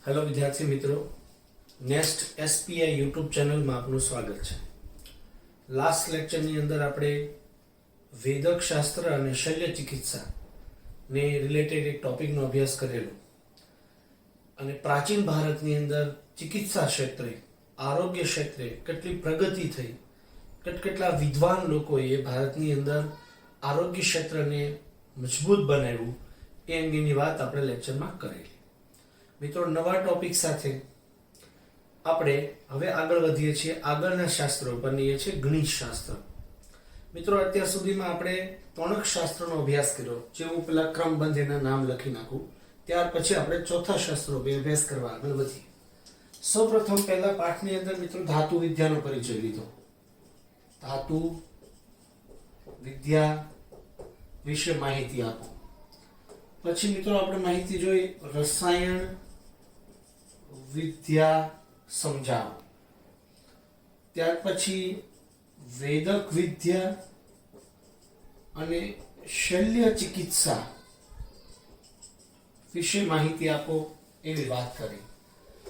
Hello વિદ્યાર્થી મિત્રો, next SPI YouTube ચેનલમાં આપનું સ્વાગત છે. લાસ્ટ લેક્ચરની અંદર આપણે વેદક શાસ્ત્ર અને શલ્ય ચિકિત્સા ને રિલેટેડ એક ટોપિકનો અભ્યાસ કરેલો અને પ્રાચીન ભારતની અંદર ચિકિત્સા ક્ષેત્રે, આરોગ્ય ક્ષેત્રે કેટલી પ્રગતિ થઈ, કેટલા વિદ્વાન લોકોએ ભારતની અંદર આરોગ્ય ક્ષેત્રને મજબૂત બનાવ્યું એ અંગેની વાત આપણે લેક્ચરમાં કરેલી. મિત્રો, નવા ટોપિક સાથે આપણે હવે આગળ વધીએ છીએ. આગળના શાસ્ત્રો પરની એ છે ગણિત શાસ્ત્ર. મિત્રો, અત્યાર સુધીમાં આપણે ત્રણક શાસ્ત્રનો અભ્યાસ કર્યો, જે હું પેલા ક્રમબંધ એના નામ લખી નાખું. ત્યાર પછી આપણે ચોથા શાસ્ત્રો અભ્યાસ કરવા આગળ વધીએ. સૌપ્રથમ પહેલા પાઠની અંદર મિત્રો ધાતુ વિદ્યાનો પરિચય લીધો. ધાતુ વિદ્યા વિશે માહિતી આપો. પછી મિત્રો આપણે માહિતી જોઈ રસાયણ વિદ્યા સમજાવો. ત્યાર પછી વેદક વિદ્યા અને શલ્ય ચિકિત્સા વિશે માહિતી આપો એવી વાત કરી.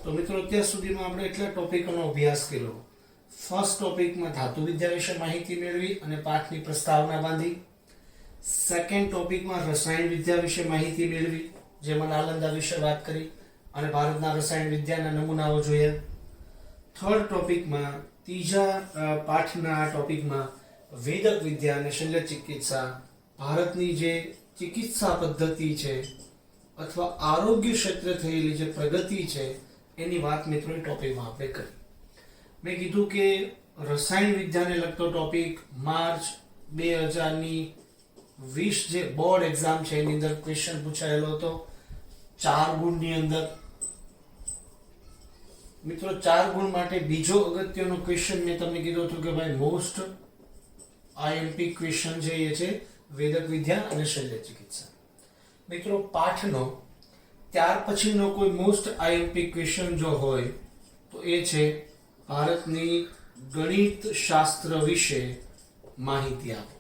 તો મિત્રો, અત્યાર સુધીમાં આપણે એટલા ટોપિકોનો અભ્યાસ કર્યો. ફર્સ્ટ ટોપિકમાં ધાતુ વિદ્યા વિશે માહિતી મેળવી અને પાઠની પ્રસ્તાવના બાંધી. સેકન્ડ ટોપિકમાં રસાયણ વિદ્યા વિશે માહિતી મેળવી, જેમાં નાલંદા વિશે વાત કરી અને ભારતના રસાયણ વિદ્યાના નમૂનાઓ જોયા. થર્ડ ટોપિકમાં, ત્રીજા પાઠના ટોપિકમાં વેદક વિદ્યા અને શલ્ય ચિકિત્સા, ભારતની જે ચિકિત્સા પદ્ધતિ છે અથવા આરોગ્ય ક્ષેત્રે થયેલી જે પ્રગતિ છે એની વાત મિત્રો એ ટોપિકમાં આપણે કરી. મેં કીધું કે રસાયણ વિદ્યાને લગતો ટોપિક માર્ચ 2020 જે બોર્ડ એક્ઝામ છે એની અંદર ક્વેશ્ચન પૂછાયેલો હતો 4 ગુણની અંદર. મિત્રો, 4 ગુણ માટે બીજો અગત્યનો ક્વેશ્ચન મેં તમને કીધું હતું કે ભાઈ મોસ્ટ આઈએમપી ક્વેશ્ચન છે એ છે વેદક વિદ્યા અને શલ્ય ચિકિત્સા. મિત્રો, પાઠનો ત્યાર પછીનો કોઈ મોસ્ટ આઈએમપી ક્વેશ્ચન જો હોય તો એ છે ભારતની ગણિત શાસ્ત્ર વિશે માહિતી આપો,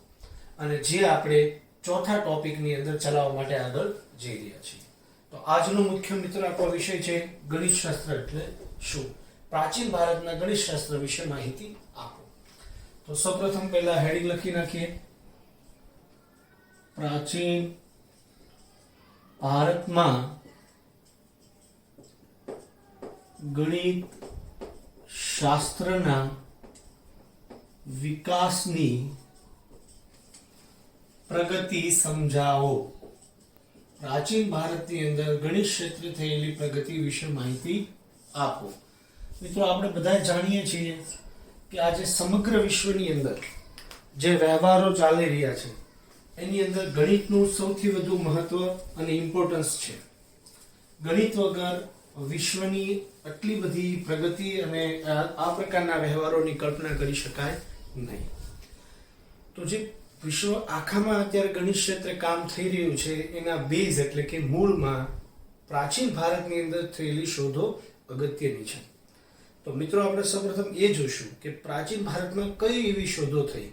અને જે આપણે ચોથા ટોપિકની અંદર ચલાવવા માટે આગળ જઈ રહ્યા છીએ. તો આજનો મુખ્ય મિત્રો આપણો વિષય છે ગણિત શાસ્ત્ર એટલે શું. પ્રાચીન ભારતના ગણિત શાસ્ત્ર વિશે માહિતી આપો. તો સૌપ્રથમ પહેલા હેડિંગ લખી નાખીએ. પ્રાચીન ભારતમાં ગણિત શાસ્ત્રના વિકાસની પ્રગતિ સમજાવો. પ્રાચીન ભારતની અંદર ગણિત ક્ષેત્રે થયેલી પ્રગતિ વિશે માહિતી આપો. મિત્રો, આપણે બધા જાણીએ છીએ કે આજે સમગ્ર વિશ્વની અંદર જે વ્યવહારો ચાલી રહ્યા છે એની અંદર ગણિતનું સૌથી વધુ મહત્વ અને ઇમ્પોર્ટન્સ છે. ગણિત વગર વિશ્વની આટલી બધી પ્રગતિ અને આ પ્રકારના વ્યવહારોની કલ્પના કરી શકાય નહીં. તો જે વિશ્વ આખામાં અત્યારે ગણિત ક્ષેત્રે કામ થઈ રહ્યું છે એના બેઝ એટલે કે મૂળમાં પ્રાચીન ભારતની અંદર થયેલી શોધો અગત્યની છે. તો મિત્રો, આપણે સૌપ્રથમ એ જોઈશું કે પ્રાચીન ભારતમાં કઈ એવી શોધો થઈ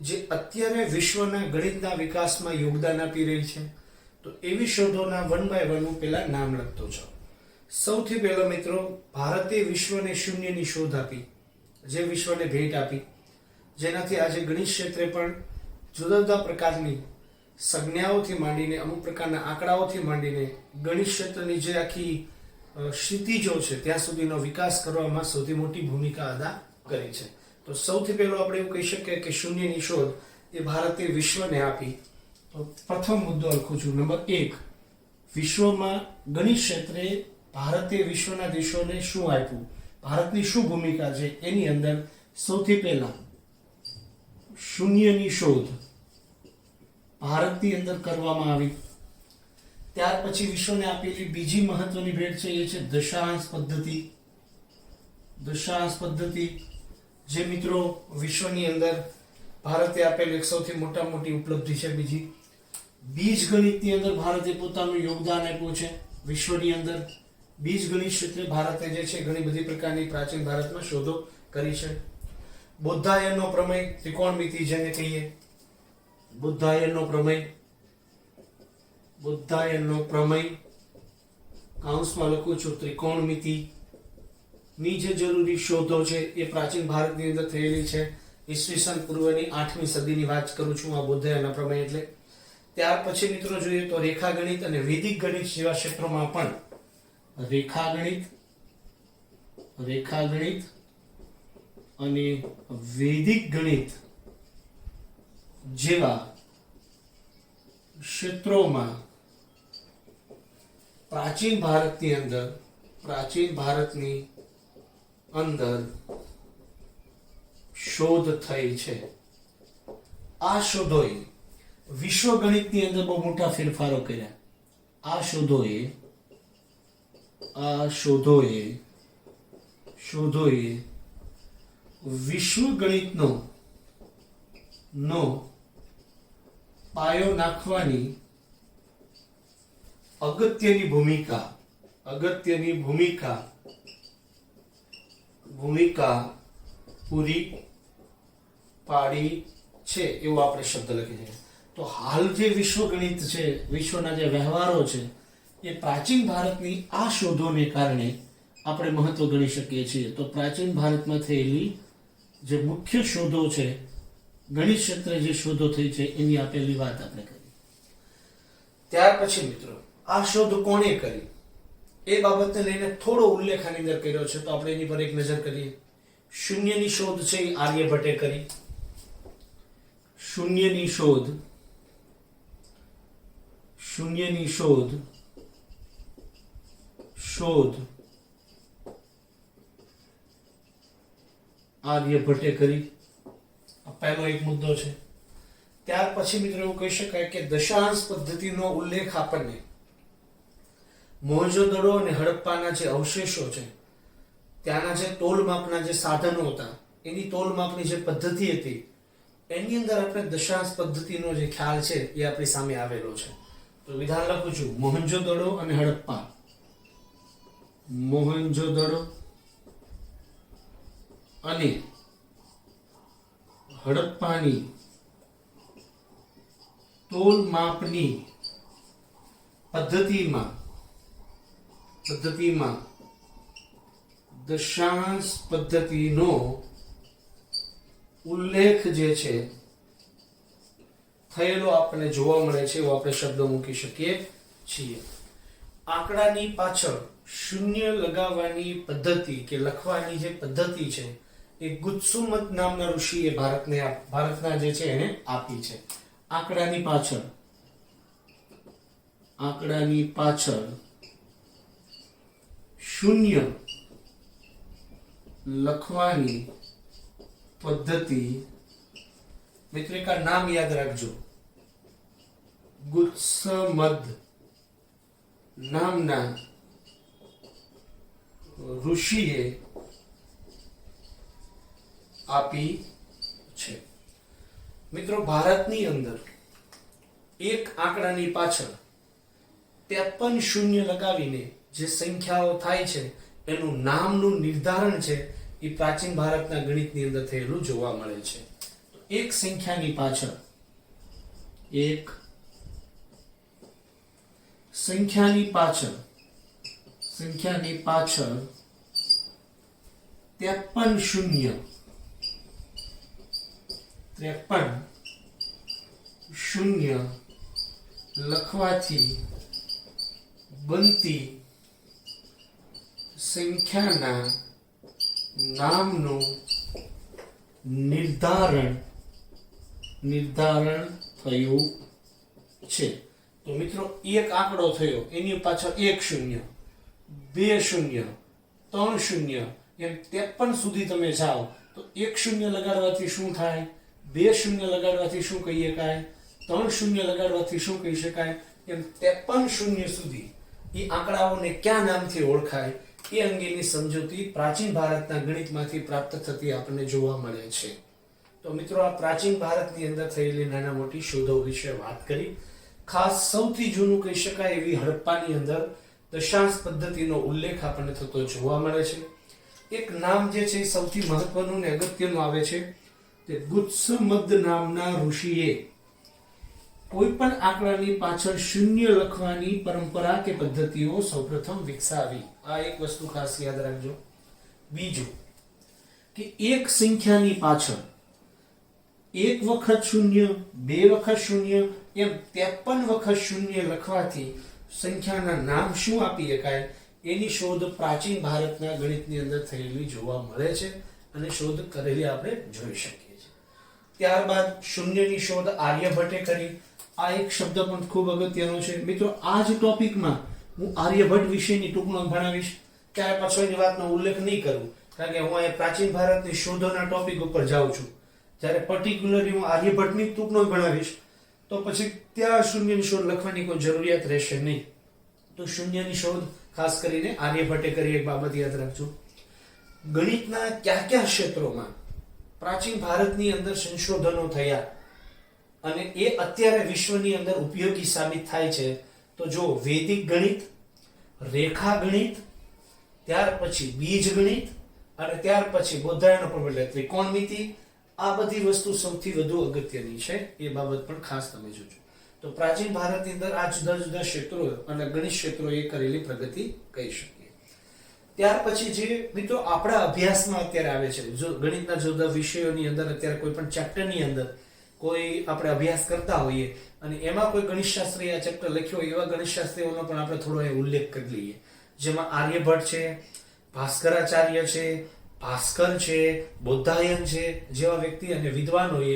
જે અત્યારે વિશ્વના ગણિતના વિકાસમાં યોગદાન આપી રહી છે. તો એવી શોધોના વન બાય વન હું પહેલા નામ લખતો છું. સૌથી પહેલો મિત્રો, ભારતે વિશ્વને શૂન્યની શોધ આપી, જે વિશ્વને ભેટ આપી, જેનાથી આજે ગણિત ક્ષેત્રે પણ જુદા જુદા પ્રકારની સંજ્ઞાઓથી માંડીને અમુક પ્રકારના આંકડાઓથી માંડીને ગણિત ક્ષેત્રની જે આખી ક્ષિતિજો છે ત્યાં સુધીનો વિકાસ કરવામાં સૌથી મોટી ભૂમિકા અદા કરી છે. તો સૌથી પહેલો આપણે એવું કહી શકીએ કે શૂન્યની શોધ એ ભારતે વિશ્વને આપી. તો પ્રથમ મુદ્દો લખું છું. નંબર 1, વિશ્વમાં ગણિત ક્ષેત્રે ભારતે વિશ્વના દેશોને શું આપ્યું, ભારતની શું ભૂમિકા છે એની અંદર સૌથી પહેલા શૂન્યની શોધ ભારતની અંદર કરવામાં આવી. ત્યાર પછી વિશ્વને આપેલી બીજી મહત્વની ભેટ છે એ છે દશાંશ પદ્ધતિ. દશાંશ પદ્ધતિ જે મિત્રો વિશ્વની અંદર ભારતે આપેલ એક સૌથી મોટી ઉપલબ્ધિ છે. બીજી, બીજ ગણિતની અંદર ભારતે પોતાનું યોગદાન આપ્યું છે. વિશ્વની અંદર બીજ ગણિત ક્ષેત્રે ભારતે જે છે ઘણી બધી પ્રકારની પ્રાચીન ભારતમાં શોધો કરી છે. બૌદ્ધાયનનો પ્રમેય, ત્રિકોણમિતિ જેને કહીએ, બૌદ્ધાયનનો પ્રમેય કૌંસમાં લખું છું ત્રિકોણમિતિ ની જે જરૂરી શોધો છે એ પ્રાચીન ભારતની અંદર થયેલી છે. ઈસવીસન પૂર્વની 8મી સદીની વાત કરું છું આ બૌદ્ધયના પ્રમેય એટલે. ત્યાર પછી મિત્રો જોઈએ તો રેખાગણિત અને વૈદિક ગણિત જેવા ક્ષેત્રોમાં પણ રેખાગણિત અને વૈદિક ગણિત જેવા ક્ષેત્રોમાં પ્રાચીન ભારતની અંદર શોધ થઈ છે. આ શોધોએ વિશ્વ ગણિતની અંદર બહુ મોટા ફેરફારો કર્યા. આ શોધોએ વિશ્વ ગણિતનો પાયો નાખવાની અગત્યની ભૂમિકા પૂરી પાડી છે એવું આપણે શબ્દ લખી છે. તો હાલ જે વિશ્વ ગણિત છે, વિશ્વના જે વ્યવહારો છે, એ પ્રાચીન ભારતની આ શોધોને કારણે આપણે મહત્વ ગણી શકીએ છીએ. તો પ્રાચીન ભારતમાં થયેલી જે મુખ્ય શોધો છે, ગણિત ક્ષેત્રે જે શોધો થઈ છે એની આપેલી વાત આપણે કરી. ત્યાર પછી મિત્રો આ શોધ કોણે કરી એ બાબતને લઈને થોડો ઉલ્લેખ આની અંદર કર્યો છે, તો આપણે એની પર એક નજર કરીએ. શૂન્યની શોધ છે એ આર્યભટ્ટે કરી. શૂન્યની શોધ આર્યભટ્ટે કરી. આ પહેલો એક મુદ્દો છે. ત્યાર પછી મિત્રો એવું કહી શકાય કે દશાંશ પદ્ધતિનો ઉલ્લેખ આપણને મોહેંજો-દડો અને હડપ્પાના જે અવશેષો છે, ત્યાંના જે તોલમાપના જે સાધનો હતા, એની તોલમાપની જે પદ્ધતિ હતી, એની અંદર આપણે દશાંશ પદ્ધતિનો જે ખ્યાલ છે એ આપણી સામે આવેલો છે. તો વિધાન લખું છું મોહેંજો-દડો અને હડપ્પા. મોહેંજો-દડો અને હડપ્પાની તોલમાપની પદ્ધતિમાં દશાંશ પદ્ધતિનો ઉલ્લેખ જે છે થયેલો આપણને જોવા મળે છે એવો આપણે શબ્દો મૂકી શકીએ છીએ. આંકડાની પાછળ શૂન્ય લગાવવાની પદ્ધતિ કે લખવાની જે પદ્ધતિ છે એ ગુત્સુમત નામના ઋષિએ ભારતના જે છે એને આપી છે. આંકડાની પાછળ શૂન્ય લખવાની પદ્ધતિ, મિત્રો એક નામ યાદ રાખજો, ગુત્સમદ નામના ઋષિએ આપી છે. મિત્રો ભારતની અંદર એક આંકડાની પાછળ 53 શૂન્ય લગાવીને જે સંખ્યાઓ થાય છે એનું નામનું નિર્ધારણ છે એ પ્રાચીન ભારતના ગણિતની અંદર થયેલું જોવા મળે છે. એક સંખ્યાની પાછળ 53 શૂન્ય લખવાથી બનતી સંખ્યાના નામનું નિર્ધારણ થયું છે. તો મિત્રો એક આંકડો થયો, એની પાછળ 1 શૂન્ય, 2 શૂન્ય, 3 શૂન્ય, એમ 53 સુધી તમે જાઓ તો 1 શૂન્ય લગાડવાથી શું થાય, 2 શૂન્ય લગાડવાથી શું કહી શકાય, 3 શૂન્ય લગાડવાથી શું કહી શકાય, એમ 53 શૂન્ય સુધી એ આંકડાઓને કયા નામથી ઓળખાય એ અંગેની સમજૂતી પ્રાચીન ભારતના ગણિતમાંથી પ્રાપ્ત થતી આપણને જોવા મળે છે. તો મિત્રો આ પ્રાચીન ભારતની અંદર થયેલી નાના મોટી શોધો વિશે વાત કરી. ખાસ સૌથી જૂનું કહી શકાય એવી હડપ્પાની અંદર દશાંશ પદ્ધતિનો ઉલ્લેખ આપણને થતો જોવા મળે છે. એક નામ જે છે સૌથી મહત્વનું ને અગત્યનું આવે છે તે ગુત્સમદ નામના ઋષિએ કોઈ પણ આંકડાની પાછળ શૂન્ય લખવાની પરંપરા કે પદ્ધતિઓ સૌપ્રથમ વિકસાવી. આ એક વસ્તુ ખાસ યાદ રાખજો. બીજું કે એક સંખ્યાની પાછળ એક વખત શૂન્ય, બે વખત શૂન્ય, એમ 53 વખત શૂન્ય લખવાથી સંખ્યાના નામ શું આપી શકાય એની શોધ પ્રાચીન ભારતના ગણિતની અંદર થયેલી જોવા મળે છે અને શોધ કરેલી આપણે જોઈ શકીએ છીએ. ત્યારબાદ શૂન્યની શોધ આર્યભટ્ટે કરી. આ એક શબ્દ પણ ખૂબ અગત્યનો છે મિત્રો. આ જ ટોપિકમાં હું આર્યભટ્ટ વિશેની ટૂંકમાં ભણાવીશ, ત્યારે પાછળ એની વાતનો ઉલ્લેખ નહીં કરું, કારણ કે હું અહીંયા પ્રાચીન ભારતની શોધોના ટોપિક ઉપર જાઉં છું. જ્યારે પર્ટિક્યુલરલી હું આર્યભટ્ટની ટૂંકમાં ભણાવીશ તો પછી ત્યાં શૂન્યની શોધ લખવાની કોઈ જરૂરિયાત રહેશે નહીં. તો શૂન્યની શોધ ખાસ કરીને આર્યભટ્ટે કરી. એક બાબત યાદ રાખજો, ગણિતના કયા કયા ક્ષેત્રોમાં પ્રાચીન ભારતની અંદર સંશોધનો થયા અને એ અત્યારે વિશ્વની અંદર ઉપયોગી સાબિત થાય છે. તો જો વૈદિક ગણિત, રેખા ગણિત, ત્યાર પછી બીજ ગણિત અને ત્યાર પછી બૌદ્ધાયનનો પ્રમેય એટલે ત્રિકોણમિતિ, આ બધી વસ્તુ સૌથી વધુ અગત્યની છે. એ બાબત પણ ખાસ તમે જોજો. તો પ્રાચીન ભારતની અંદર આ જુદા જુદા ક્ષેત્રો અને ગણિત ક્ષેત્રોએ કરેલી પ્રગતિ કહી શકીએ. ત્યાર પછી જે મિત્રો આપણા અભ્યાસમાં અત્યારે આવે છે, જો ગણિતના જુદા વિષયોની અંદર અત્યારે કોઈ પણ ચેપ્ટરની અંદર કોઈ આપણે અભ્યાસ કરતા હોઈએ અને એમાં કોઈ ગણિતશાસ્ત્રી આ ચેપ્ટર લખ્યો હોય એવા ગણિતશાસ્ત્રીઓનો પણ આપણે થોડો ઉલ્લેખ કરી લઈએ. જેમાં આર્યભટ્ટ છે, ભાસ્કરાચાર્ય છે, ભાસ્કર છે, બૌદ્ધાયન છે જેવા વ્યક્તિ અને વિદ્વાનોએ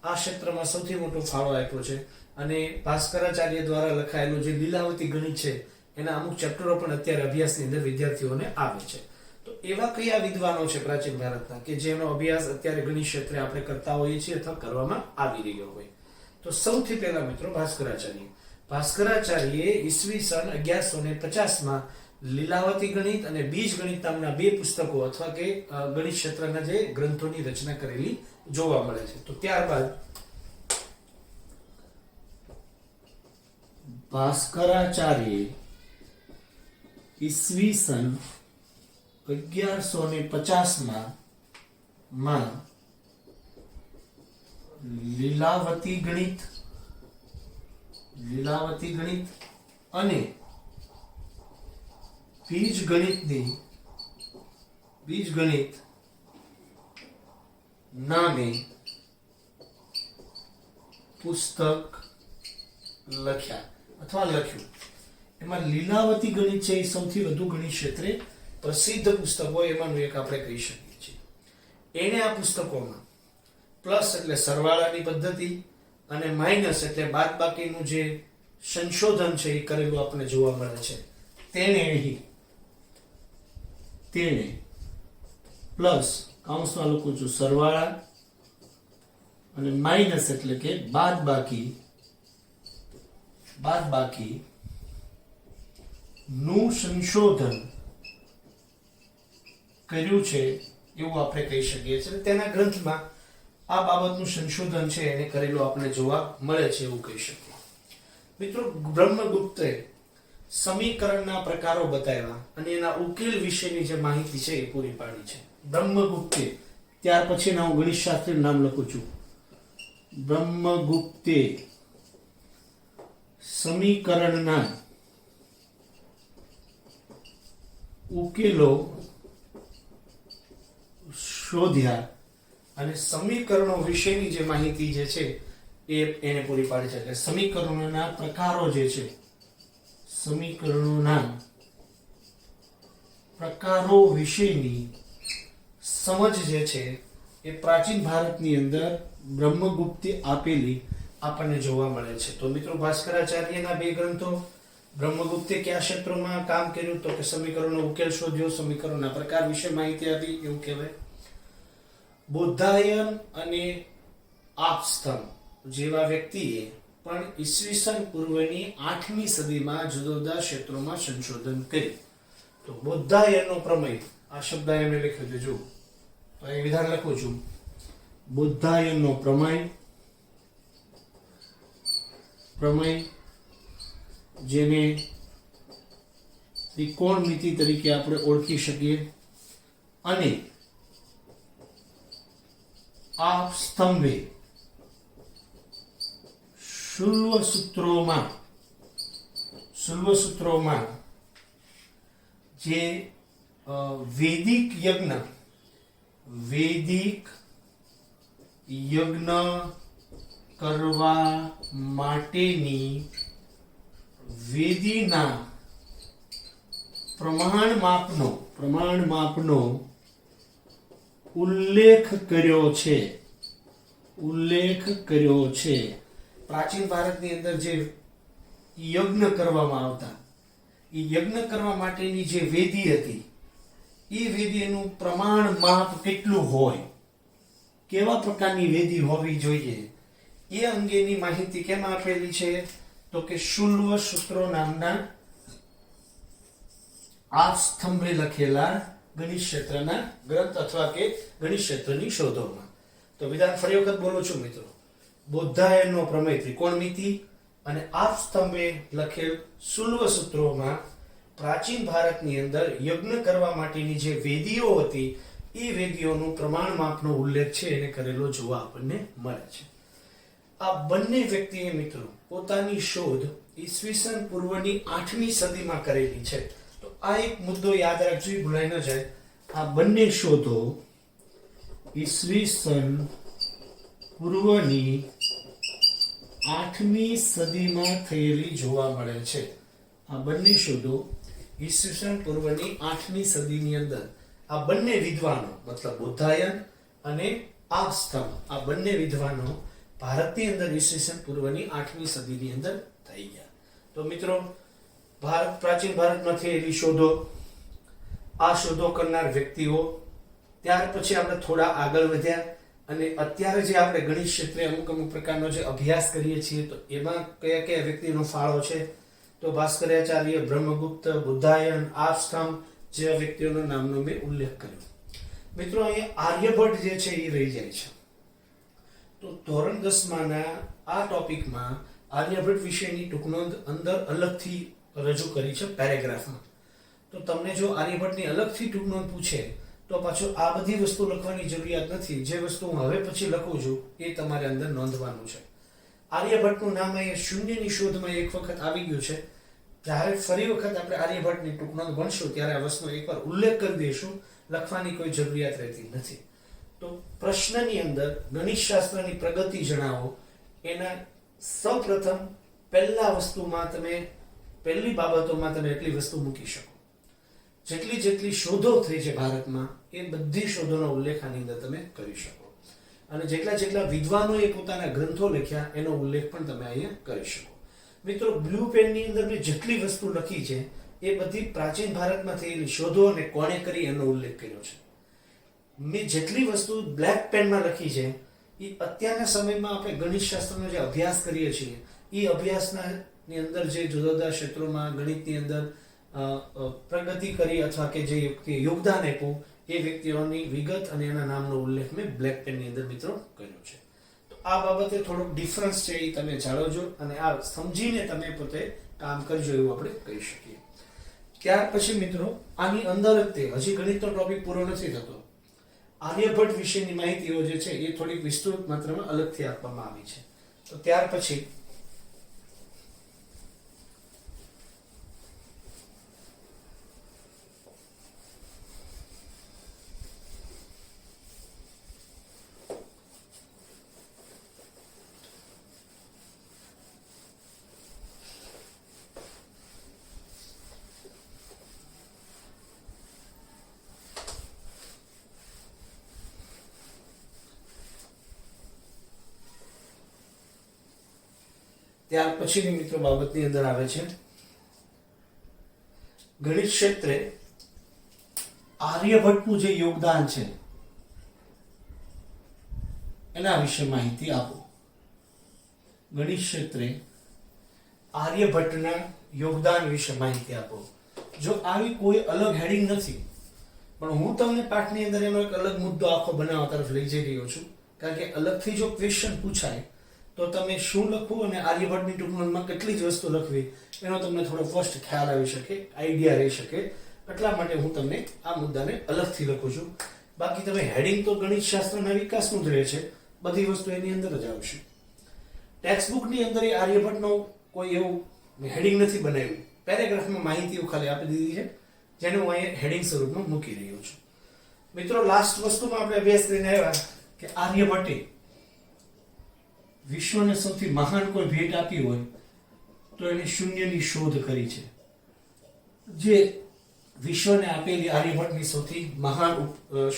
આ ક્ષેત્રમાં સૌથી મોટો ફાળો આપ્યો છે. અને ભાસ્કરાચાર્ય દ્વારા લખાયેલું જે લીલાવતી ગણિત છે એના અમુક ચેપ્ટરો પણ અત્યારે અભ્યાસની અંદર વિદ્યાર્થીઓને આવે છે. તો એવા કયા વિદ્વાનો છે પ્રાચીન ભારતના કે જેનો અભ્યાસ અત્યારે ગણિત ક્ષેત્રે આપણે કરતા હોઈએ છીએ અથવા કરવામાં આવી રહ્યો હોય? તો સૌથી પહેલા મિત્રો ભાસ્કરાચાર્યએ ઈસવીસન 1150 લીલાવતી ગણિત અને બીજ ગણિત નામના બે પુસ્તકો અથવા કે ગણિત ક્ષેત્રના જે ગ્રંથોની રચના કરેલી જોવા મળે છે. તો ત્યારબાદ ભાસ્કરાચાર્યએ ઈસવીસન 1150 લીલાવતી ગણિત અને બીજ ગણિત નામે પુસ્તક લખ્યા અથવા લખ્યું. એમાં લીલાવતી ગણિત છે એ સૌથી વધુ ગણિત ક્ષેત્રે પ્રસિદ્ધ પુસ્તકો એમાંનું એક આપણે કહી શકીએ છીએ. એને આ પુસ્તકોમાં પ્લસ એટલે સરવાળાની પદ્ધતિ અને માઇનસ એટલે બાદબાકીનું જે સંશોધન છે એ કરેલું આપણે જોવા મળે છે. તેણે પ્લસ કૌંસમાં લખું છું સરવાળા અને માઇનસ એટલે કે બાદબાકી નું સંશોધન કર્યું છે એવું આપણે કહી શકીએ છીએ. તેના ગ્રંથમાં આ બાબતનું સંશોધન છે એને કરેલું આપણે જોવા મળે છે એવું કહી શકીએ. મિત્રો બ્રહ્મગુપ્તે સમીકરણના પ્રકારો બતાવ્યા અને એના ઉકેલ વિશેની જે માહિતી છે એ પૂરી પાડી છે. બ્રહ્મગુપ્તે, ત્યાર પછીના હું ગણિતશાસ્ત્રીનું નામ લખું છું, બ્રહ્મગુપ્તે સમીકરણના ઉકેલો શોધ્યા અને સમીકરણો વિશેની જે માહિતી જે છે એને પૂરી પાડી છે. એટલે સમીકરણોના પ્રકારો જે છે, સમીકરણોના પ્રકારો વિશેની સમજ જે છે એ પ્રાચીન ભારતની અંદર બ્રહ્મગુપ્તે આપેલી આપણને જોવા મળે છે. તો મિત્રો ભાસ્કરાચાર્યના બે ગ્રંથો, બ્રહ્મગુપ્તે કયા ક્ષેત્રોમાં કામ કર્યું તો કે સમીકરણનો ઉકેલ શોધ્યો, સમીકરણોના પ્રકાર વિશે માહિતી આપી એવું કહેવાય. બૌદ્ધાયન અને આપસ્તંભ જેવા વ્યક્તિએ પણ ઈસવીસન પૂર્વની 8મી સદીમાં જુદા જુદા ક્ષેત્રોમાં સંશોધન કર્યું. તો બૌદ્ધાયનનો પ્રમેય, આ શબ્દ એમને લખ્યો છે, જો તો એ વિધાન લખું છું, બૌદ્ધાયનનો પ્રમેય જેને ત્રિકોણમિતિ તરીકે આપણે ઓળખી શકીએ, અને આ સ્તંભે શુલ્વસૂત્રોમાં જે વૈદિક યજ્ઞ કરવા માટેની વેદીના પ્રમાણ માપનો ઉલ્લેખ કર્યો છે પ્રાચીન ભારતની અંદર જે યજ્ઞ કરવામાં આવતા એ યજ્ઞ કરવા માટેની જે વેદી હતી એ વેદીનું પ્રમાણ માપ કેટલું હોય, કેવા પ્રકારની વેદી હોવી જોઈએ, એ અંગેની માહિતી કેમ આપેલી છે તો કે શુલ્વસૂત્રો નામના આ સ્તંભે લખેલા ગણિત ક્ષેત્રના ગ્રંથ અથવા કે ગણિત ક્ષેત્રની શોધોમાં. તો વિધાન ફરી વખત બોલું છું મિત્રો. બૌદ્ધાયનનો પ્રમેય ત્રિકોણમિતિ અને આ સ્તંભે લખેલ શુલ્વસૂત્રોમાં પ્રાચીન ભારતની અંદર યજ્ઞ કરવા માટેની જે વેદીઓ હતી એ વેદીઓનું પ્રમાણ માપનો ઉલ્લેખ છે એને કરેલો જોવા આપણને મળે છે. આ બંને વ્યક્તિએ મિત્રો પોતાની શોધ ઈસવીસન પૂર્વની 8મી સદીમાં કરેલી છે. તો આ એક મુદ્દો યાદ રાખજો, ભૂલાઈ ન જાય. આ બંને શોધો ઈસવીસન પૂર્વની 8મી સદીમાં થયેલી જોવા મળે છે. આ બંને શોધો ઈસવીસન પૂર્વની 8મી સદીની અંદર આ બંને વિદ્વાનો મતલબ બૌદ્ધાયન અને આપસ્તંભ આ બંને વિદ્વાનો ભારતની અંદર ઈસવીસન પૂર્વની 8મી સદીની અંદર થઈ ગયા. તો મિત્રો પ્રાચીન ભારતમાં થયેલી શોધો, આ શોધો કરનાર વ્યક્તિઓ, ત્યાર પછી આપણે થોડા આગળ વધ્યા અને અત્યારે જે આપણે ગણિત ક્ષેત્રે અમુક પ્રકારનો જે અભ્યાસ કરીએ છીએ તો એમાં કયા કયા વ્યક્તિનો ફાળો છે તો ભાસ્કરાચાર્ય, બ્રહ્મગુપ્ત, બુદ્ધાયન, આપસ્તંભ જેવા વ્યક્તિઓના નામનો મેં ઉલ્લેખ કર્યો. મિત્રો અહીંયા આર્યભટ્ટ જે છે એ રહી જાય છે. તો ધોરણ 10માના આ ટોપિકમાં આર્યભટ્ટ વિશેની ટૂંકનોંધ અંદર અલગથી રજૂ કરી છે પેરેગ્રાફમાં. તો તમને જો આર્યભટ્ટની અલગથી ટૂંકનોંધ પૂછે તો પાછું આ બધી વસ્તુ લખવાની જરૂરિયાત નથી. જે વસ્તુ હું હવે પછી લખું છું એ તમારે અંદર નોંધવાનું છે. આર્યભટ્ટનું નામ અહીંયા શૂન્યની શોધમાં એક વખત આવી ગયું છે. જ્યારે ફરી વખત આપણે આર્યભટ્ટની ટૂંકનોંધ ભણશું ત્યારે આ વસ્તુનો એકવાર ઉલ્લેખ કરી દઈશું. લખવાની કોઈ જરૂરિયાત રહેતી નથી. તો પ્રશ્નની અંદર ગણિતશાસ્ત્રની પ્રગતિ જણાવો એના સૌપ્રથમ પહેલી બાબતોમાં તમે એટલી વસ્તુ મૂકી શકો. જેટલી શોધો થઈ છે ભારતમાં એ બધી શોધોનો ઉલ્લેખ આની અંદર તમે કરી શકો અને જેટલા વિદ્વાનોએ પોતાના ગ્રંથો લખ્યા એનો ઉલ્લેખ પણ તમે અહીંયા કરી શકો. મિત્રો બ્લુ પેનની અંદર મેં જેટલી વસ્તુ લખી છે એ બધી પ્રાચીન ભારતમાં થયેલી શોધો અને કોણે કરી એનો ઉલ્લેખ કર્યો છે. મેં જેટલી વસ્તુ બ્લેક પેનમાં લખી છે એ અત્યારના સમયમાં આપણે ગણિતશાસ્ત્રનો જે અભ્યાસ કરીએ છીએ એ અભ્યાસની અંદર જે જુદા જુદા ક્ષેત્રોમાં ગણિતની અંદર પ્રગતિ કરી અથવા કે જે વ્યક્તિએ યોગદાન આપ્યું એ વ્યક્તિઓની વિગત અને એના નામનો ઉલ્લેખ મેં બ્લેક પેનની અંદર મિત્રો કર્યો છે. તો આ બાબતે થોડોક ડિફરન્સ છે એ તમે જાળવજો અને આ સમજીને તમે પોતે કામ કરજો એવું આપણે કહી શકીએ. ત્યાર પછી મિત્રો આની અંદર જ તે હજી ગણિતનો ટોપિક પૂરો નથી થતો. આર્યભટ્ટ વિશેની માહિતીઓ જે છે એ થોડીક વિસ્તૃત માત્રામાં અલગથી આપવામાં આવી છે. તો ત્યાર પછી ત્યાર પછીની મિત્રો બાબતની અંદર આવે છે ગણિત ક્ષેત્રે આર્યભટ્ટનું જે યોગદાન છે એના વિશે માહિતી આપો. ગણિત ક્ષેત્રે આર્યભટ્ટના યોગદાન વિશે માહિતી આપો. જો આવી કોઈ અલગ હેડિંગ નથી પણ હું તમને પાઠની અંદર એનો એક અલગ મુદ્દો આખો બનાવવા તરફ લઈ જઈ રહ્યો છું. કારણ કે અલગથી જો ક્વેશ્ચન પૂછાય તો તમે શું લખવું અને આર્યભટ્ટની ટૂંકનોંધમાં કેટલી જ વસ્તુ લખવી એનો તમને થોડો ફર્સ્ટ ખ્યાલ આવી શકે, આઈડિયા રહી શકે. એટલા માટે હું તમને આ મુદ્દાને અલગથી લખું છું. બાકી તમે હેડિંગ તો ગણિતશાસ્ત્રના વિકાસનું જ રહે છે, બધી વસ્તુ એની અંદર જ આવશે. ટેક્સ્ટ બુકની અંદર એ આર્યભટ્ટનો કોઈ એવું હેડિંગ નથી બનાવ્યું, પેરેગ્રાફમાં માહિતીઓ ખાલી આપી દીધી છે, જેને હું અહીંયા હેડિંગ સ્વરૂપમાં મૂકી રહ્યો છું. મિત્રો, લાસ્ટ વસ્તુમાં આપણે અભ્યાસ કરીને આવ્યા કે આર્યભટ્ટે વિશ્વને સૌથી મહાન કોઈ ભેટ આપી હોય તો એને શૂન્યની શોધ કરી છે, જે વિશ્વને આપેલી આર્યભટ્ટની સૌથી મહાન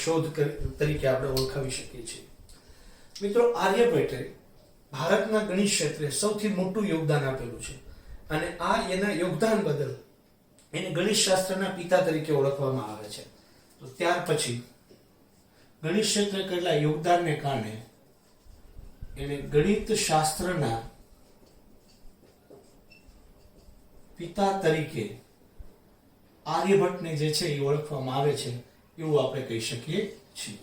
શોધ તરીકે આપણે ઓળખાવી શકીએ છીએ. મિત્રો, આર્યભટ્ટે ભારતના ગણિત ક્ષેત્રે સૌથી મોટું યોગદાન આપેલું છે અને આ એના યોગદાન બદલ એને ગણિત શાસ્ત્રના પિતા તરીકે ઓળખવામાં આવે છે. તો ત્યાર પછી ગણિત ક્ષેત્રે કરેલા યોગદાનને કારણે એને ગણિત શાસ્ત્રના પિતા તરીકે આર્યભટ્ટને જે છે એ ઓળખવામાં આવે છે એવું આપણે કહી શકીએ છીએ.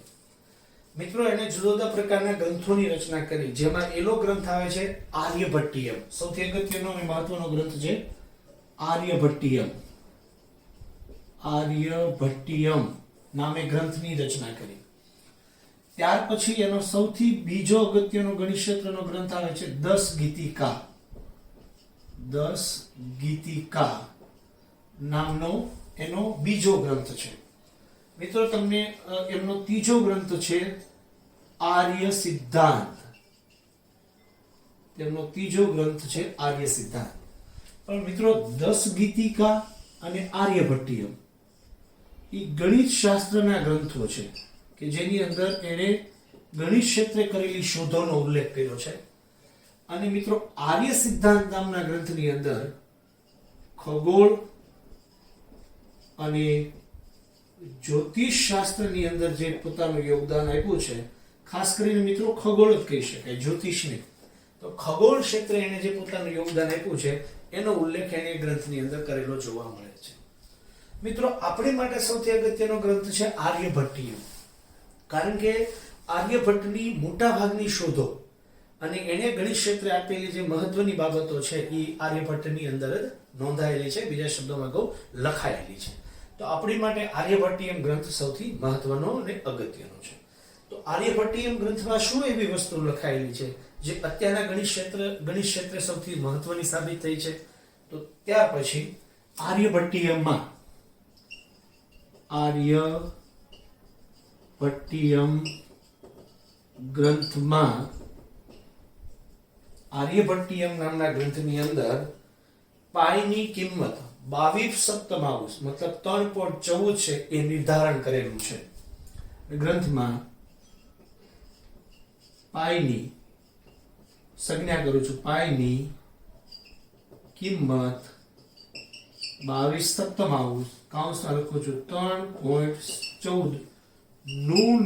મિત્રો, એને જુદા જુદા પ્રકારના ગ્રંથોની રચના કરી, જેમાં એલો ગ્રંથ આવે છે આર્યભટ્ટિયમ. સૌથી અગત્યનો અને મહત્વનો ગ્રંથ છે આર્યભટ્ટિયમ. આર્યભટ્ટિયમ નામે ગ્રંથની રચના કરી. ત્યાર પછી એનો સૌથી બીજો અગત્યનો ગણિત ક્ષેત્રનો ગ્રંથ આવે છે 10 ગીતિકા. 10 ગીતિકા નામનો એનો બીજો ગ્રંથ છે. મિત્રો, તમને એમનો ત્રીજો ગ્રંથ છે આર્ય સિદ્ધાંત. તેમનો ત્રીજો ગ્રંથ છે આર્ય સિદ્ધાંત. પણ મિત્રો, 10 ગીતિકા અને આર્યભટ્ટિયમ એ ગણિત શાસ્ત્રના ગ્રંથો છે કે જેની અંદર એણે ગણિત ક્ષેત્રે કરેલી શોધોનો ઉલ્લેખ કર્યો છે. અને મિત્રો, આર્ય સિદ્ધાંત નામના ગ્રંથની અંદર ખગોળ અને જ્યોતિષ શાસ્ત્રની અંદર જે પોતાનું યોગદાન આપ્યું છે, ખાસ કરીને મિત્રો ખગોળ જ કહી શકાય, જ્યોતિષ નહીં. તો ખગોળ ક્ષેત્રે એને જે પોતાનું યોગદાન આપ્યું છે એનો ઉલ્લેખ એને ગ્રંથની અંદર કરેલો જોવા મળે છે. મિત્રો, આપણી માટે સૌથી અગત્યનો ગ્રંથ છે આર્યભટ્ટિયમ, કારણ કે આર્યભટ્ટની મોટા ભાગની શોધો અને એણે ગણિત ક્ષેત્રે આપેલી જે મહત્વની બાબતો છે એ આર્યભટ્ટની અંદર જ નોંધાયેલી છે, બીજા શબ્દોમાં કહું લખાયેલી છે. તો આપણી માટે આર્યભટ્ટિયમ ગ્રંથ સૌથી મહત્વનો અને અગત્યનો છે. તો આર્યભટ્ટિયમ ગ્રંથમાં શું એવી વસ્તુ લખાયેલી છે જે અત્યારના ગણિત ક્ષેત્રે સૌથી મહત્વની સાબિત થઈ છે? તો ત્યાર પછી આર્યભટ્ટિયમ ગ્રંથમાં આર્યભટ્ટિયમ નામના ગ્રંથની અંદર પાઈની કિંમત 22/7 મતલબ 3.14 છે એ નિર્ધારણ કરેલું છે. ગ્રંથમાં પાઈની સંજ્ઞા કરું છું, પાઈની કિંમત 22/7 કૌંસમાં લખું છું 3.14 નું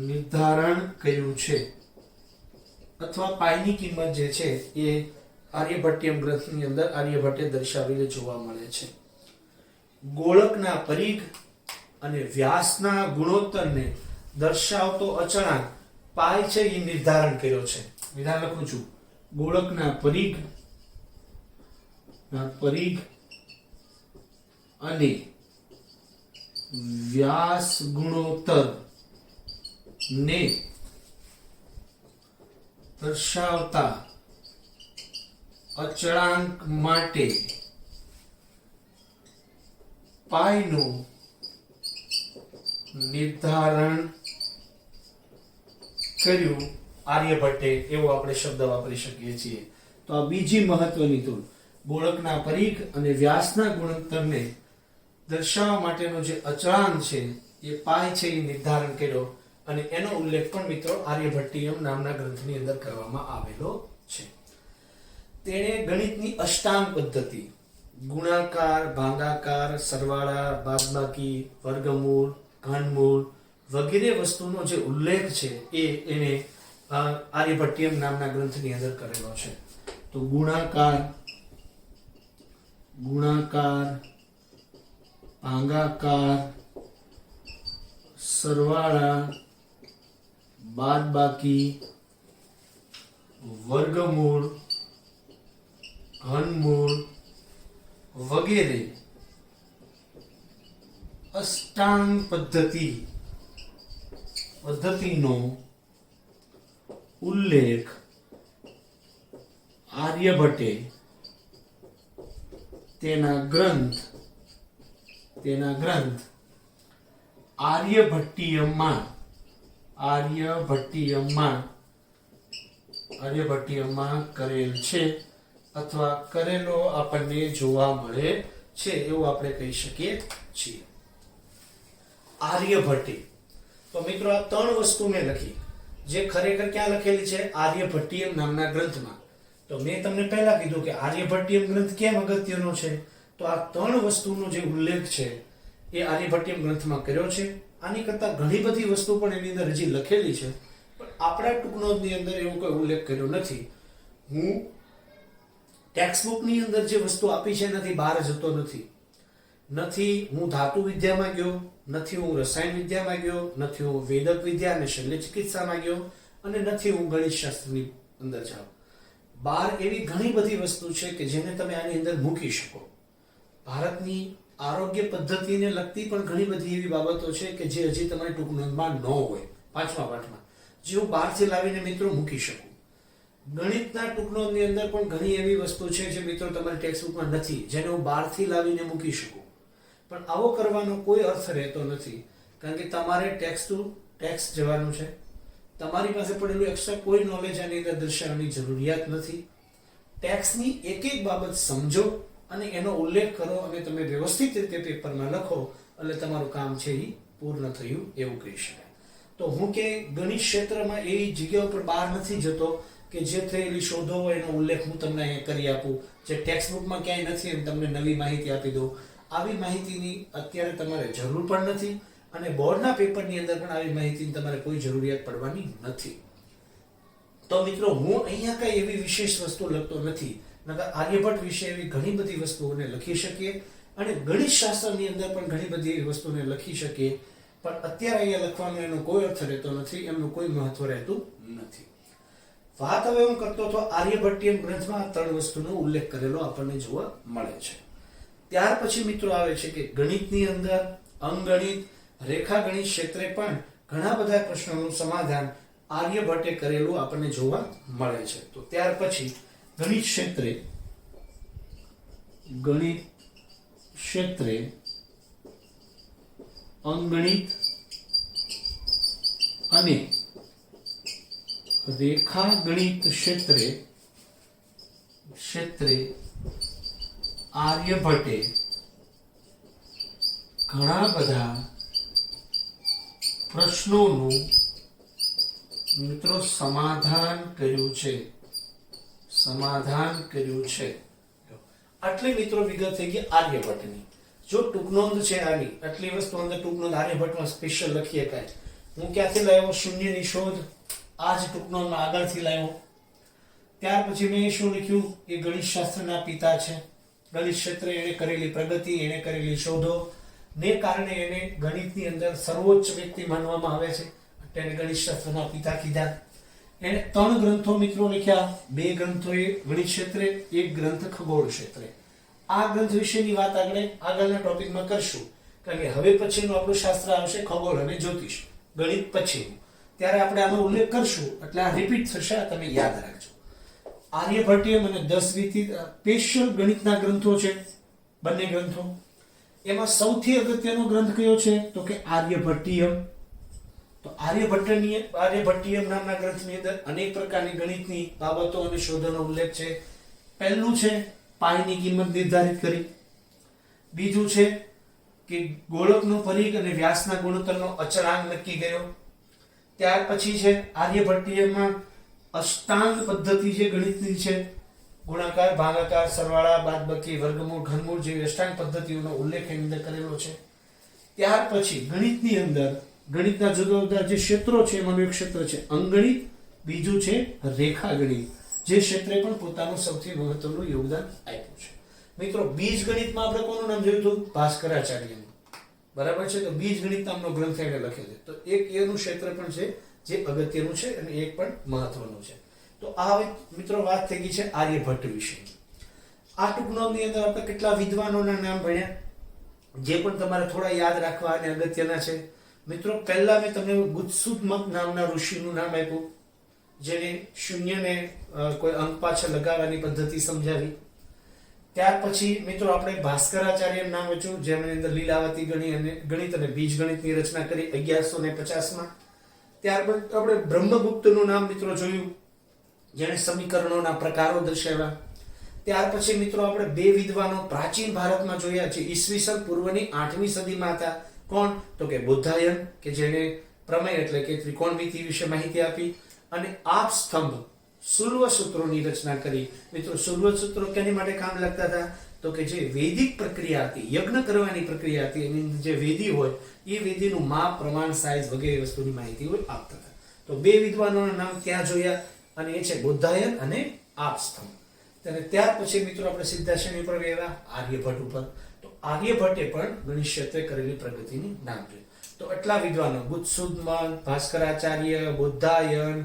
નિર્ધારણ કર્યું છે, અથવા પાઈની કિંમત જે છે એ આર્યભટ્ટિયમ ગ્રંથની અંદર આર્યભટ્ટે દર્શાવેલી જોવા મળે છે. ગોળકના પરિઘ અને વ્યાસના ગુણોત્તરને દર્શાવતો અચળાંક પાઈ છે એ નિર્ધારણ કર્યો છે. વિધાન લખું છું, ગોળકના પરિઘ અને વ્યાસ ગુણોત્તર ને દર્શાવતા અચળાંક માટે પાઈનું નિર્ધારણ કર્યું આર્યભટ્ટે, એવો આપણે શબ્દ વાપરી શકીએ છીએ. તો આ બીજી મહત્વની ટૂલ, ગોળકના પરિઘ અને વ્યાસના ગુણોત્તરને દર્શાવવા માટેનો જે અચળાંક છે એ પાઈ છે એ નિર્ધારણ કર્યો, અને એનો ઉલ્લેખ પણ મિત્રો આર્યભટ્ટિયમ નામના ગ્રંથની અંદર કરવામાં આવેલો છે. તેણે ગણિતની અષ્ટાંગ પદ્ધતિ, ગુણાકાર, ભાગાકાર, સરવાળા, બાદબાકી, વર્ગમૂળ, ઘનમૂળ વગેરે વસ્તુનો જે ઉલ્લેખ છે એ એને આર્યભટ્ટિયમ નામના ગ્રંથની અંદર કરેલો છે. તો ગુણાકાર, ભાગાકાર, સરવાળા, બાદબાકી, વર્ગમૂળ, ઘનમૂળ વગેરે અષ્ટાંગ પદ્ધતિનો ઉલ્લેખ આર્યભટ્ટે તેના ગ્રંથ આર્યભટ્ટીયમમાં કરેલ છે અથવા કરેલો આપણને જોવા મળે છે એવું આપણે કહી શકીએ છીએ. આર્યભટ્ટે, તો મિત્રો આ ત્રણ વસ્તુ મેં લખી જે ખરેખર ક્યાં લખેલી છે? આર્યભટ્ટીયમ નામના ગ્રંથમાં. તો મેં તમને પહેલા કીધું કે આર્યભટ્ટીયમ ગ્રંથ કેમ અગત્યનો છે? તો આ ત્રણ વસ્તુનો જે ઉલ્લેખ છે એ આર્યભટ્ટીયમ ગ્રંથમાં કર્યો છે. આની કરતા ઘણી બધી વસ્તુ પણ એની અંદર હજી લખેલી છે, પણ આપણા ટૂંકનોંધની અંદર એવો કોઈ ઉલ્લેખ કર્યો નથી. હું ટેક્સ્ટબુકની અંદર જે વસ્તુ આપી છે એનાથી બહાર જતો નથી હું ધાતુ વિદ્યામાં ગયો, નથી હું રસાયણ વિદ્યામાં ગયો, નથી હું વેદક વિદ્યા અને શલ્ય ચિકિત્સામાં ગયો, અને નથી હું ગણિત શાસ્ત્રની અંદર જાઉં. બહાર એવી ઘણી બધી વસ્તુ છે કે જેને તમે આની અંદર મૂકી શકો. ભારતની આરોગ્ય પદ્ધતિને લગતી પણ ઘણી બધી એવી બાબતો છે કે જે હજી તમારી ટૂંકનોંધમાં ન હોય, 5મા પાઠમાં, જે હું બહારથી લાવીને મિત્રો મૂકી શકું. ગણિતના ટૂંકનોંધની અંદર પણ ઘણી એવી વસ્તુ છે જે મિત્રો તમારી ટેક્સ્ટબુકમાં નથી, જેને હું બહારથી લાવીને મૂકી શકું. પણ આવો કરવાનો કોઈ અર્થ રહેતો નથી, કારણ કે તમારે ટેક્સ્ટ જવાનું છે. તમારી પાસે પડેલું એક્સ્ટ્રા કોઈ નોલેજ આની અંદર દર્શાવવાની જરૂરિયાત નથી. ટેક્સ્ટની એક એક બાબત સમજો અને એનો ઉલ્લેખ કરો અને તમે વ્યવસ્થિત રીતે પેપરમાં લખો એટલે તમારું કામ છે એ પૂર્ણ થયું એવું કહી શકાય. તો હું કે ગણિત ક્ષેત્રમાં એવી જગ્યાઓ પર બહાર નથી જતો કે જે થયેલી શોધો હોય એનો ઉલ્લેખ હું તમને અહીંયા કરી આપું, જે ટેક્સ્ટબુકમાં ક્યાંય નથી એમ તમને નવી માહિતી આપી દઉં. આવી માહિતીની અત્યારે તમારે જરૂર પણ નથી અને બોર્ડના પેપરની અંદર પણ આવી માહિતીની તમારે કોઈ જરૂરિયાત પડવાની નથી. તો મિત્રો હું અહીંયા કઈ એવી વિશેષ વસ્તુ લખતો નથી, નકર આર્યભટ્ટ વિશે એવી ઘણી બધી વસ્તુઓને લખી શકીએ અને ગણિત શાસ્ત્રની અંદર પણ ઘણી બધી એવી વસ્તુને લખી શકીએ, પણ અત્યારે અહીંયા લખવાનો એનો કોઈ અર્થ રહેતો નથી, એમનું કોઈ મહત્વ રહેતું નથી. વાત હવે હું કરતો હતો આર્યભટ્ટીયમ ગ્રંથમાં આ ત્રણ વસ્તુનો ઉલ્લેખ કરેલો આપણને જોવા મળે છે. ત્યાર પછી મિત્રો આવે છે કે ગણિતની અંદર અંકગણિત, રેખાગણિત ક્ષેત્રે પણ ઘણા બધા પ્રશ્નોનું સમાધાન આર્યભટ્ટે કરેલું આપણને જોવા મળે છે. તો ત્યાર પછી ગણિત ક્ષેત્રે અંકગણિત અને રેખાગણિત ક્ષેત્રે આર્યભટ્ટે ઘણા બધા પ્રશ્નોનું મિત્રો સમાધાન કર્યું છે. આટલી મિત્રો વિગત થઈ ગઈ આર્યભટ્ટની. જો ટૂંકનોંધ છે આની, આટલી વસ્તુ અંદર ટૂંકનોંધ આર્યભટ્ટમાં સ્પેશિયલ લખીએ કાંઈ. હું ક્યાંથી લાવ્યો? શૂન્યની શોધ, આ જ ટૂંકનોંધમાં આગળથી લાવ્યો. ત્યાર પછી મેં શું લખ્યું? એ ગણિત શાસ્ત્રના પિતા છે. ગણિત ક્ષેત્રે એને કરેલી પ્રગતિ, એને કરેલી શોધો ને કારણે એને ગણિતની અંદર સર્વોચ્ચ વ્યક્તિ માનવામાં આવે છે. તેને ગણિત શાસ્ત્રના પિતા કીધા. એને 3 ગ્રંથો મિત્રો લખ્યા. 2 ગ્રંથો એ ગણિત ક્ષેત્રે, 1 ગ્રંથ ખગોળ ક્ષેત્રે. આ ગ્રંથ વિશેની વાત આગળના ટોપિકમાં કરશું, કારણ કે હવે પછીનું આપણું શાસ્ત્ર આવશે ખગોળ અને જ્યોતિષ, ગણિત પછીનું. ત્યારે આપણે આનો ઉલ્લેખ કરશું એટલે આ રિપીટ થશે, આ તમે યાદ રાખજો. આર્યભટ્ટીયમ અને 10 વીતી સ્પેશિયલ ગણિતના ગ્રંથો છે, બંને ગ્રંથો. એમાં સૌથી અગત્યનો ગ્રંથ કયો છે? તો કે આર્યભટ્ટીયમ. તો આર્યભટ્ટીયમ નામના ગ્રંથની અંદર અનેક પ્રકારની ગણિતની બાબતો અને શોધોનો ઉલ્લેખ છે. પહેલું છે પાઈની કિંમત નિર્ધારિત કરી. બીજું છે કે ગોળકનો પરિઘ અને વ્યાસના ગુણોત્તરનો અચળાંક નક્કી કર્યો. ત્યાર પછી છે આર્યભટ્ટીયમમાં અષ્ટાંગ પદ્ધતિ જે ગણિતની છે, ગુણાકાર, ભાગાકાર, સરવાળા, બાદબાકી, વર્ગમૂળ, ઘનમૂળ જેવી અષ્ટાંગ પદ્ધતિઓનો ઉલ્લેખ એની અંદર કરેલો છે. ત્યાર પછી ગણિતની અંદર ગણિતના જુદા જુદા જે ક્ષેત્રો છે એમાંનું એક ક્ષેત્ર છે અંકગણિત, બીજું છે રેખાગણિત, જે ક્ષેત્રે પણ પોતાનું સૌથી મહત્વનું યોગદાન આપ્યું છે. મિત્રો બીજ ગણિતમાં આપણે કોનું નામ જોયું હતું? ભાસ્કરાચાર્યનું. બરાબર છે? તો બીજ ગણિત નામનો ગ્રંથ એને લખ્યો છે. તો એક એનું ક્ષેત્ર પણ છે જે અગત્યનું છે અને એક પણ મહત્વનું છે. તો આ હવે મિત્રો વાત થઈ ગઈ છે આર્યભટ્ટ વિશે. આ ટૂંકનોંધની અંદર આપણે કેટલા વિદ્વાનોના નામ ભણ્યા, જે પણ તમારે થોડા યાદ રાખવા અને અગત્યના છે. મિત્રો પહેલા મેં તમને ગુત્સુમક નામના ઋષિનું નામ આપ્યું. જેને શૂન્યને કોઈ અંક પાછળ લગાવવાની પદ્ધતિ સમજાવી. ત્યાર પછી મિત્રો આપણે ભાસ્કરાચાર્યનું નામ વાંચ્યું, જેમની અંદર લીલાવતી ગણિત અને બીજગણિતની રચના કરી 1150માં. ત્યારબાદ આપણે બ્રહ્મગુપ્તનું નામ મિત્રો જોયું, જેણે સમીકરણોના પ્રકારો દર્શાવ્યા. ત્યાર પછી મિત્રો આપણે બે વિદ્વાનો પ્રાચીન ભારતમાં જોયા છે, ઈસવીસન પૂર્વની 8મી સદીમાં હતા. કોણ? તો કે બુદ્ધાયન, કે જેણે પ્રમેય એટલે કે ત્રિકોણમિતિ વિશે માહિતી આપી, અને આપ સ્તંભ સુર્વ સૂત્રોની રચના કરી. મિત્રો સુર્વ સૂત્રો કેની માટે કામ લાગતા હતા? તો કે જે વૈદિક પ્રક્રિયા હતી, યજ્ઞ કરવાની પ્રક્રિયા હતી, એની જે વેદી હોય એ વેદીનું માપ, પ્રમાણ, સાઇઝ વગેરે વસ્તુની માહિતી હોય આપતા હતા. તો બે વિદ્વાનોના નામ ત્યાં જોયા, અને એ છે બુદ્ધાયન અને આપસ્તંભ. અને ત્યાર પછી મિત્રો આપણે સીધા શેની ઉપર ગયા? આર્યભટ્ટ ઉપર. તો આર્યભટ્ટે પણ ગણિત ક્ષેત્રે કરેલી પ્રગતિની નામ જોઈ. તો એટલા વિદ્વાનો બુદ્ધસુદમન, ભાસ્કરાચાર્ય, બુદ્ધાયન,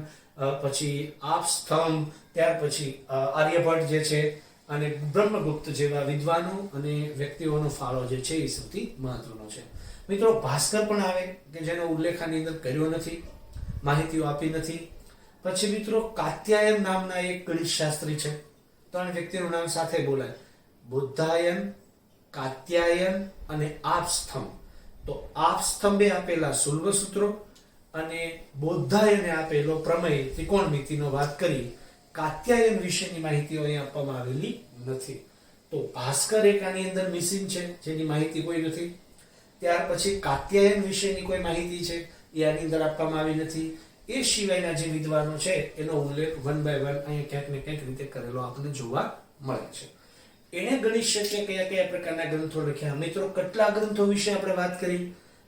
પછી આપસ્તંભ, ત્યાર પછી આર્યભટ્ટ જે છે, અને બ્રહ્મગુપ્ત જેવા વિદ્વાનો અને વ્યક્તિઓનો ફાળો જે છે એ સૌથી મહત્વનો છે. મિત્રો ભાસ્કર પણ આવે, કે જેનો ઉલ્લેખ આની અંદર કર્યો નથી, માહિતીઓ આપી નથી. પછી મિત્રો કાત્યાયન નામના એક ગણિત શાસ્ત્રી છે. 3 વ્યક્તિનું નામ સાથે બોલાય: બુદ્ધાયન, કાત્યાયન અને આપસ્તંભ. તો આપસ્તંભે આપેલા સુર્વ સૂત્રો અને બૌદ્ધાયને આપેલો પ્રમેય ત્રિકોણમિતિનો વાત કરી. કાત્યાયન વિશેની માહિતીઓ અહીં આપવામાં આવેલી નથી. તો ભાસ્કર એક આની અંદર મિસિંગ છે, જેની માહિતી કોઈ નથી. ત્યાર પછી કાત્યાયન વિશેની કોઈ માહિતી છે, એ આની અંદર આપવામાં આવી નથી. એ સિવાયના જે વિદ્વાનો છે એનો ઉલ્લેખ 1 by 1 અહીંયા ક્યાંક ને ક્યાંક રીતે કરેલો આપણને જોવા મળે છે. એને ગણિત ક્ષેત્રે કયા કયા પ્રકારના ગ્રંથો લખ્યા? મિત્રો કેટલા ગ્રંથો વિશે આપણે વાત કરી?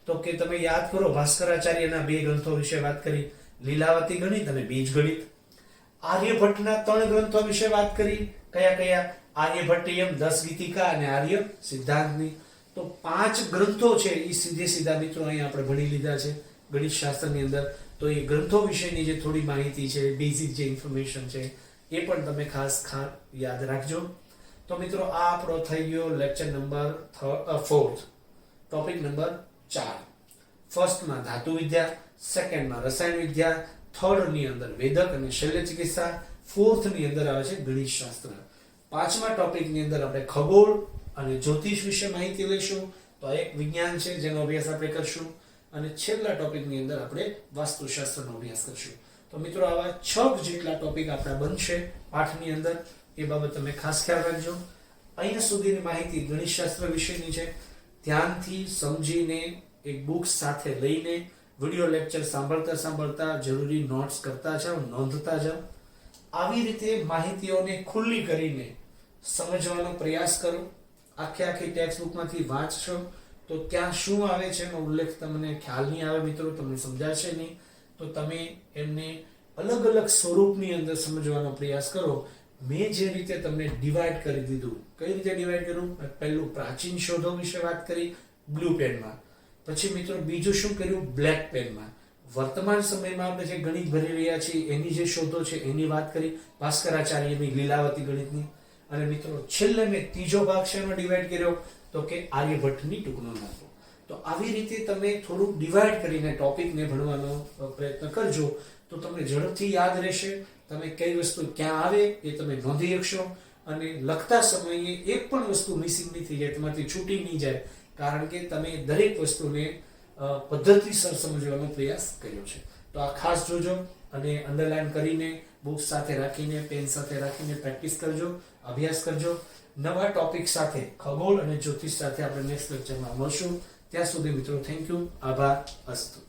તો કે તમે યાદ કરો, ભાસ્કરાચાર્યના 2 ગ્રંથો વિશે વાત કરી, લીલાવતી ગણિત અને બીજગણિત. આર્યભટ્ટના 3 ગ્રંથો વિશે વાત કરી. કયા કયા? આર્યભટ્ટિયમ, 10 ગીતિકા અને આર્ય સિદ્ધાંતની. તો 5 ગ્રંથો છે એ સીધા મિત્રો અહીંયા આપણે ભણી લીધા છે ગણિત શાસ્ત્રની અંદર. તો એ ગ્રંથો વિશેની જે થોડી માહિતી છે, બેઝિક જે ઇન્ફોર્મેશન છે, એ પણ તમે ખાસ યાદ રાખજો. તો મિત્રો આ આપણો થઈ ગયો લેક્ચર નંબર 4, ટોપિક નંબર 4. ફર્સ્ટમાં ધાતુ વિદ્યા, સેકન્ડમાં રસાયણ વિદ્યા, થર્ડની અંદર વેદક અને શલ્ય ચિકિત્સા, ફોર્થની અંદર આવે છે ગણિત શાસ્ત્ર. 5મા ટોપિકની અંદર આપણે ખગોળ અને જ્યોતિષ વિશે માહિતી લઈશું. તો એક વિજ્ઞાન છે જેનો અભ્યાસ આપણે કરશું. અને છેલ્લા ટોપિકની અંદર આપણે વાસ્તુશાસ્ત્રનો અભ્યાસ કરશું. તો મિત્રો આવા 6 જેટલા ટોપિક આપણા બનશે પાઠની અંદર. એ બાબત તમે ખાસ ખ્યાલ રાખજો. અહીંયા સુધીની માહિતી ગણિત શાસ્ત્ર વિશેની છે. ધ્યાનથી સમજીને એક બુક સાથે લઈને વિડિયો લેક્ચર સાંભળતા જરૂરી નોટ્સ કરતા જાઓ, નોંધતા જાઓ. આવી રીતે માહિતીઓને ખુલ્લી કરીને સમજવાનો પ્રયાસ કરો. આખી ટેક્સ્ટ બુકમાંથી વાંચશો તો ત્યાં શું આવે છે એનો ઉલ્લેખ તમને ખ્યાલ નહીં આવે મિત્રો, તમને સમજાશે નહીં. તો તમે એમને અલગ અલગ સ્વરૂપની અંદર સમજવાનો પ્રયાસ કરો. મેં જે રીતે તમને ડિવાઈડ કરી દીધું, કઈ રીતે ડિવાઈડ કર્યું? પહેલું પ્રાચીન શોધો વિશે વાત કરી બ્લુ પેનમાં, પછી મિત્રો બીજું શું કર્યું? બ્લેક પેનમાં. વર્તમાન સમયમાં આપણે જે ગણિત ભણી રહ્યા છીએ એની જે શોધો છે એની વાત કરી, ભાસ્કરાચાર્યની લીલાવતી ગણિતની. અને મિત્રો છેલ્લે મેં ત્રીજો ભાગ શેનો ડિવાઈડ કર્યો? તો કે આર્યભટ્ટની ટૂંકનો નાતો. તો આવી રીતે તમે થોડુંક ડિવાઈડ કરીને ટોપિકને ભણવાનો પ્રયત્ન કરજો, તો તમને ઝડપથી યાદ રહેશે. તમે કઈ વસ્તુ ક્યાં આવે એ તમે નોંધી શકશો, અને લખતા સમયે એક પણ વસ્તુ મિસિંગ નહીં થઈ જાય, તમારાથી છૂટી નહીં જાય, કારણ કે તમે દરેક વસ્તુને પદ્ધતિસર સમજવાનો પ્રયાસ કર્યો છે. તો આ ખાસ જોજો અને અંડરલાઈન કરીને બુક સાથે રાખીને, પેન સાથે રાખીને પ્રેક્ટિસ કરજો, અભ્યાસ કરજો. નવા ટોપિક સાથે, ખગોળ અને જ્યોતિષ સાથે આપણે નેક્સ્ટ લેક્ચરમાં મળશું. ત્યાં સુધી મિત્રો થેન્ક યુ, આભાર, અસ્તુ.